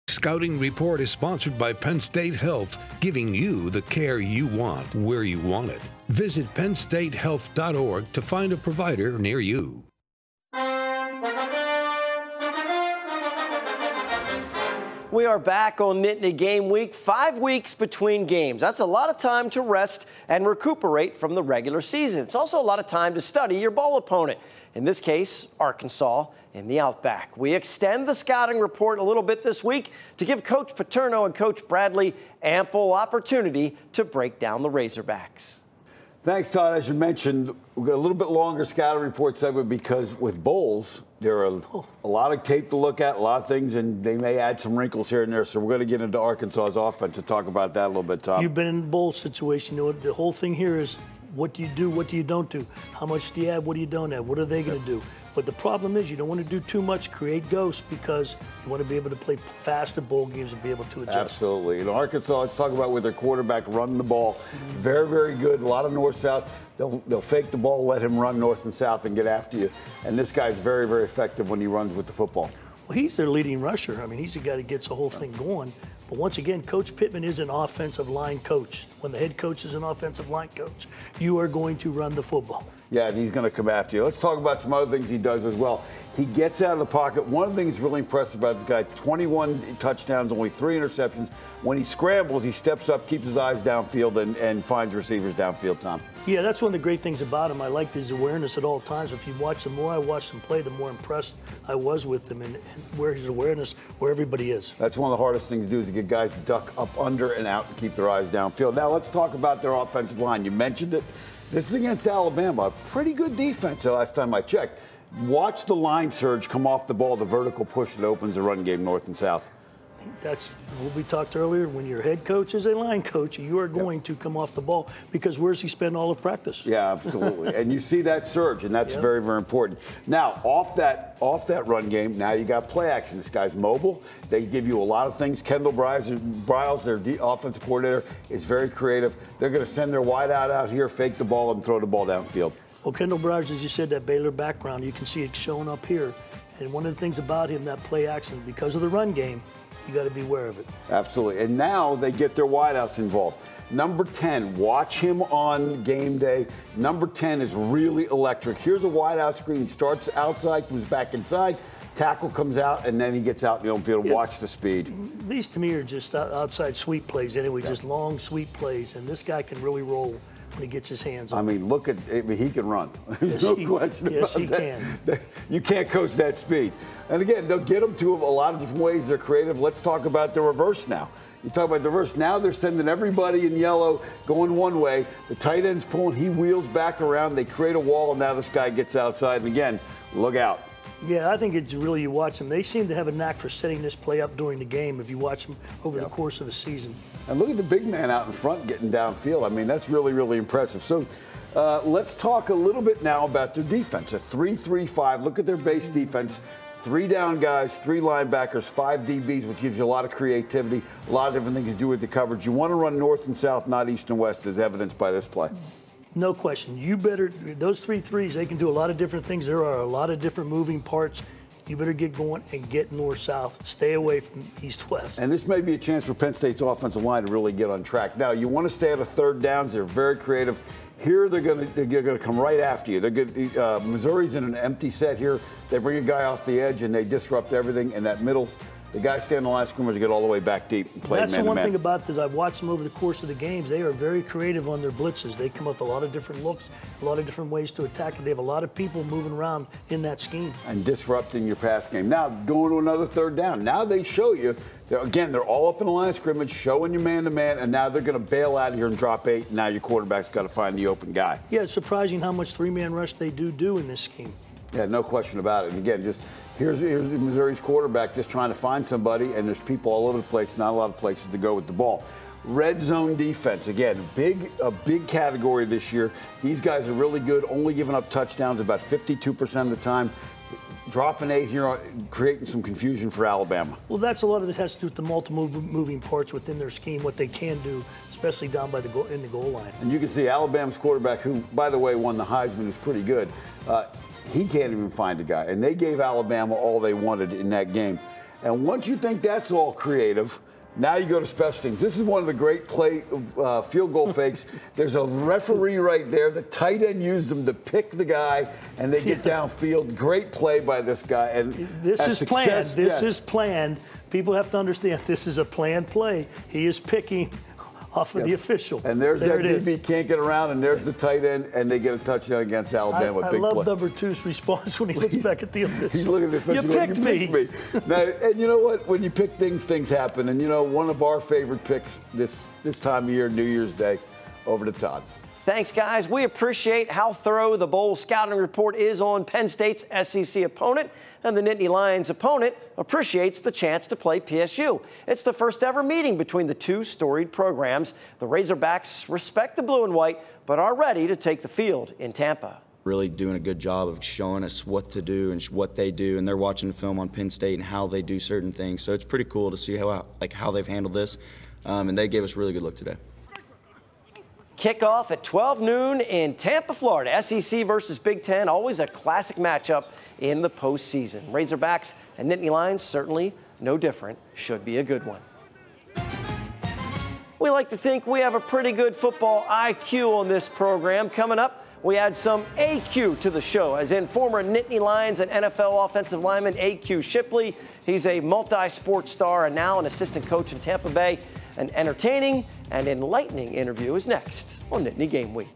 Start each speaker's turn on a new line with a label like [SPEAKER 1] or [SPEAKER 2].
[SPEAKER 1] Scouting Report is sponsored by Penn State Health, giving you the care you want, where you want it. Visit PennStateHealth.org to find a provider near you.
[SPEAKER 2] We are back on Nittany Game Week, 5 weeks between games. That's a lot of time to rest and recuperate from the regular season. It's also a lot of time to study your bowl opponent. In this case, Arkansas in the Outback. We extend the scouting report a little bit this week to give Coach Paterno and Coach Bradley ample opportunity to break down the Razorbacks.
[SPEAKER 3] Thanks, Todd. As you mentioned, we've got a little bit longer scouting report segment because with bowls, there are a lot of tape to look at, a lot of things, and they may add some wrinkles here and there. So we're going to get into Arkansas's offense and talk about that a little bit, Tom.
[SPEAKER 4] You've been in the bowl situation. You know, the whole thing here is what do you do, what do you don't do? How much do you add, what do you don't add? What are they going to do? But the problem is you don't want to do too much, create ghosts, because you want to be able to play fast at bowl games and be able to adjust.
[SPEAKER 3] Absolutely. In Arkansas, let's talk about with their quarterback running the ball. Very, very good. A lot of north-south. They'll fake the ball, let him run north and south and get after you. And this guy's very, very effective when he runs with the football.
[SPEAKER 4] Well, he's their leading rusher. I mean, he's the guy that gets the whole thing going. But once again, Coach Pittman is an offensive line coach. When the head coach is an offensive line coach, you are going to run the football.
[SPEAKER 3] Yeah, and he's going to come after you. Let's talk about some other things he does as well. He gets out of the pocket. One of the things really impressive about this guy, 21 touchdowns, only 3 interceptions. When he scrambles, he steps up, keeps his eyes downfield, and finds receivers downfield, Tom.
[SPEAKER 4] Yeah, that's one of the great things about him. I liked his awareness at all times. If you watch the more I watched him play, the more impressed I was with him and where his awareness, where everybody is.
[SPEAKER 3] That's one of the hardest things to do is to get guys to duck up under and out and keep their eyes downfield. Now let's talk about their offensive line. You mentioned it. This is against Alabama. A pretty good defense the last time I checked. Watch the line surge come off the ball, the vertical push that opens the run game north and south.
[SPEAKER 4] That's what we talked earlier. When your head coach is a line coach, you are going to come off the ball because where's he spend all of practice?
[SPEAKER 3] Yeah, absolutely. And you see that surge, and that's very, very important. Now, off that run game, now you got play action. This guy's mobile. They give you a lot of things. Kendall Baraj, their offensive coordinator, is very creative. They're going to send their wide out here, fake the ball, and throw the ball downfield.
[SPEAKER 4] Well, Kendall Baraj, as you said, that Baylor background, you can see it showing up here. And one of the things about him, that play action, because of the run game, you got to be aware of it. Absolutely.
[SPEAKER 3] And now they get their wideouts involved. Number 10, watch him on game day. Number 10 is really electric. Here's a wideout screen. He starts outside, comes back inside. Tackle comes out, and then he gets out in the open field. Yeah. Watch the speed. These, to me, are just outside sweep plays anyway, just long sweep plays. And this guy can really roll when he gets his hands on it. I mean, look at it. He can run. There's no question about that. Yes, he can. You can't coach that speed. And again, they'll get him to a lot of different ways. They're creative. Let's talk about the reverse now. You talk about the reverse. Now they're sending everybody in yellow going one way. The tight end's pulling. He wheels back around. They create a wall, and now this guy gets outside. And again, look out. Yeah, I think it's really, you watch them. They seem to have a knack for setting this play up during the game if you watch them over the course of the season. And look at the big man out in front getting downfield. I mean, that's really, really impressive. So let's talk a little bit now about their defense. A 3-3-5. Look at their base defense. 3 down guys, 3 linebackers, 5 DBs, which gives you a lot of creativity, a lot of different things to do with the coverage. You want to run north and south, not east and west, as evidenced by this play. No question. You better, those 3 threes, they can do a lot of different things. There are a lot of different moving parts. You better get going and get north-south. Stay away from east-west. And this may be a chance for Penn State's offensive line to really get on track. Now, you want to stay out of third downs. They're very creative. Here, they're going to come right after you. They're good. Missouri's in an empty set here. They bring a guy off the edge, and they disrupt everything in that middle. The guys stand on the line of scrimmage, get all the way back deep and play man-to-man. That's the one thing about this. I've watched them over the course of the games. They are very creative on their blitzes. They come up with a lot of different looks, a lot of different ways to attack it. They have a lot of people moving around in that scheme. And disrupting your pass game. Now, going to another third down. Now they show you, they're all up in the line of scrimmage, showing you man-to-man, and now they're going to bail out of here and drop 8. Now your quarterback's got to find the open guy. Yeah, it's surprising how much 3-man rush they do in this scheme. Yeah, no question about it. And again, just here's Missouri's quarterback just trying to find somebody, and there's people all over the place, not a lot of places to go with the ball. Red zone defense, again, a big category this year. These guys are really good, only giving up touchdowns about 52% of the time. Dropping 8 here, creating some confusion for Alabama. Well, that's a lot of this has to do with the multiple moving parts within their scheme, what they can do, especially down by in the goal line. And you can see Alabama's quarterback, who, by the way, won the Heisman, is pretty good. He can't even find a guy. And they gave Alabama all they wanted in that game. And once you think that's all creative, now you go to special teams. This is one of the great field goal fakes. There's a referee right there. The tight end used them to pick the guy, and they get downfield. Great play by this guy. And
[SPEAKER 4] this is planned. This is planned. People have to understand this is a planned play. He is picking off of the official.
[SPEAKER 3] And there's that DB can't get around, and there's the tight end, and they get a touchdown against Alabama.
[SPEAKER 4] I love number 2's response when he looks back at the official.
[SPEAKER 3] He's looking at the official.
[SPEAKER 4] You picked me.
[SPEAKER 3] Now, and you know what? When you pick things, things happen. And you know, one of our favorite picks this time of year, New Year's Day, over to Todd.
[SPEAKER 2] Thanks, guys. We appreciate how thorough the bowl scouting report is on Penn State's SEC opponent, and the Nittany Lions' opponent appreciates the chance to play PSU. It's the first ever meeting between the two storied programs. The Razorbacks respect the blue and white, but are ready to take the field in Tampa.
[SPEAKER 5] Really doing a good job of showing us what to do and what they do, and they're watching the film on Penn State and how they do certain things. So it's pretty cool to see how they've handled this, and they gave us a really good look today.
[SPEAKER 2] Kickoff at 12 noon in Tampa, Florida. SEC versus Big Ten, always a classic matchup in the postseason. Razorbacks and Nittany Lions, certainly no different. Should be a good one. We like to think we have a pretty good football IQ on this program. Coming up, we add some AQ to the show, as in former Nittany Lions and NFL offensive lineman AQ Shipley. He's a multi-sport star and now an assistant coach in Tampa Bay. An entertaining and enlightening interview is next on Nittany Game Week.